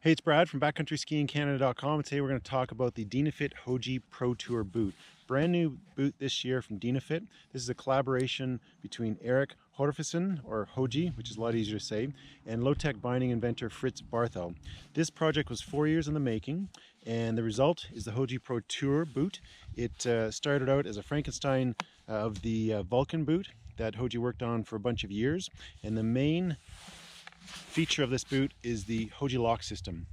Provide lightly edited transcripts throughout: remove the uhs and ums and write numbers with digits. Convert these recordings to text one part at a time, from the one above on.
Hey, it's Brad from Backcountry Skiing Canada.com, and today we're going to talk about the Dynafit Hoji Pro Tour boot. Brand new boot this year from Dynafit. This is a collaboration between Eric Horfison, or Hoji, which is a lot easier to say, and low-tech binding inventor Fritz Barthel. This project was 4 years in the making, and the result is the Hoji Pro Tour boot. It started out as a Frankenstein of the Vulcan boot that Hoji worked on for a bunch of years, and the main feature of this boot is the Hoji-Lock system.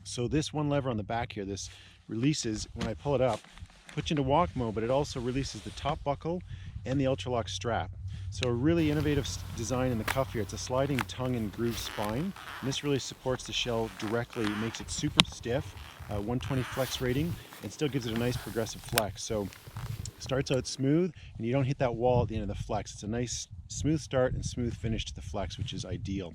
So this one lever on the back here, this releases when I pull it up, puts you into walk mode, but it also releases the top buckle and the Ultra-Lock strap. So a really innovative design in the cuff here. It's a sliding tongue and groove spine, and this really supports the shell directly. It makes it super stiff, 120 flex rating, and still gives it a nice progressive flex. So starts out smooth and you don't hit that wall at the end of the flex. It's a nice smooth start and smooth finish to the flex, which is ideal.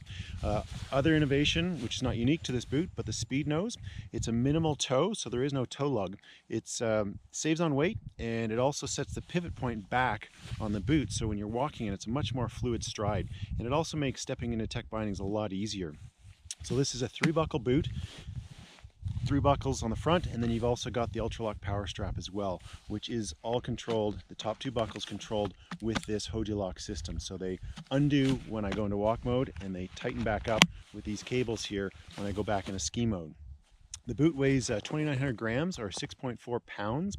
Other innovation, which is not unique to this boot, but the speed nose. It's a minimal toe, so there is no toe lug. It saves on weight, and it also sets the pivot point back on the boot, so when you're walking in, it's a much more fluid stride, and it also makes stepping into tech bindings a lot easier. So this is a 3-buckle boot. 3 buckles on the front, and then you've also got the Ultra-Lock power strap as well, which is all controlled, the top 2 buckles controlled with this Hoji-Lock system. So they undo when I go into walk mode, and they tighten back up with these cables here when I go back into ski mode. The boot weighs 2,900 grams or 6.4 pounds,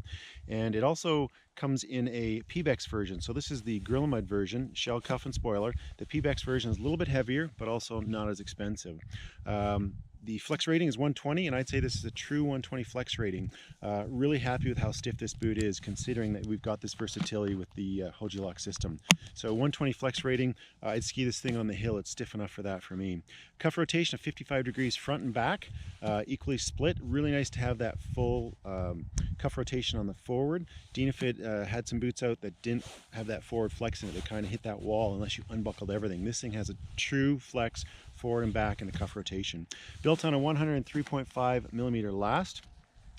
and it also comes in a PBEX version. So this is the Gorilla Mud version, shell, cuff, and spoiler. The PBEX version is a little bit heavier, but also not as expensive. The flex rating is 120, and I'd say this is a true 120 flex rating. Really happy with how stiff this boot is, considering that we've got this versatility with the Hoji-Lock system. So 120 flex rating, I'd ski this thing on the hill. It's stiff enough for that for me. Cuff rotation of 55 degrees front and back, equally split. Really nice to have that full cuff rotation on the forward. Dynafit had some boots out that didn't have that forward flex in it. They kind of hit that wall unless you unbuckled everything. This thing has a true flex forward and back and a cuff rotation. Built on a 103.5 millimeter last,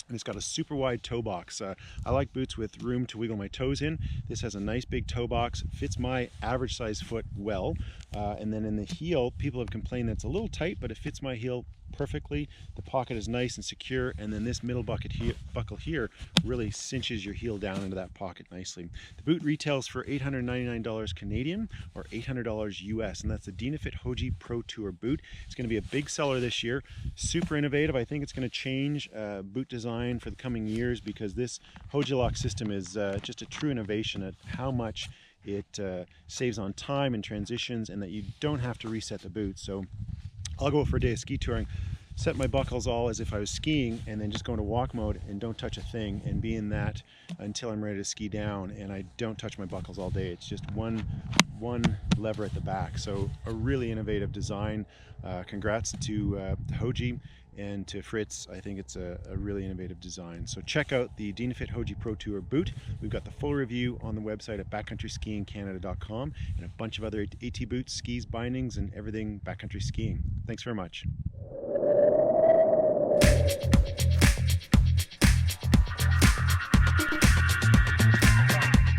and it's got a super wide toe box. I like boots with room to wiggle my toes in. This has a nice big toe box, fits my average size foot well, and then in the heel, people have complained that it's a little tight, but it fits my heel perfectly. The pocket is nice and secure, and then this middle buckle here really cinches your heel down into that pocket nicely. The boot retails for $899 Canadian or $800 US, and that's the Dynafit Hoji Pro Tour boot. It's going to be a big seller this year. Super innovative. I think it's going to change boot design for the coming years, because this Hoji-Lock system is just a true innovation at how much it saves on time and transitions, and that you don't have to reset the boot. So I'll go for a day of ski touring, set my buckles all as if I was skiing, and then just go into walk mode and don't touch a thing, and be in that until I'm ready to ski down, and I don't touch my buckles all day. It's just one lever at the back. So a really innovative design. Congrats to Hoji and to Fritz. I think it's a really innovative design. So check out the Dynafit Hoji Pro Tour boot. We've got the full review on the website at backcountryskiingcanada.com, and a bunch of other AT boots, skis, bindings, and everything backcountry skiing. Thanks very much.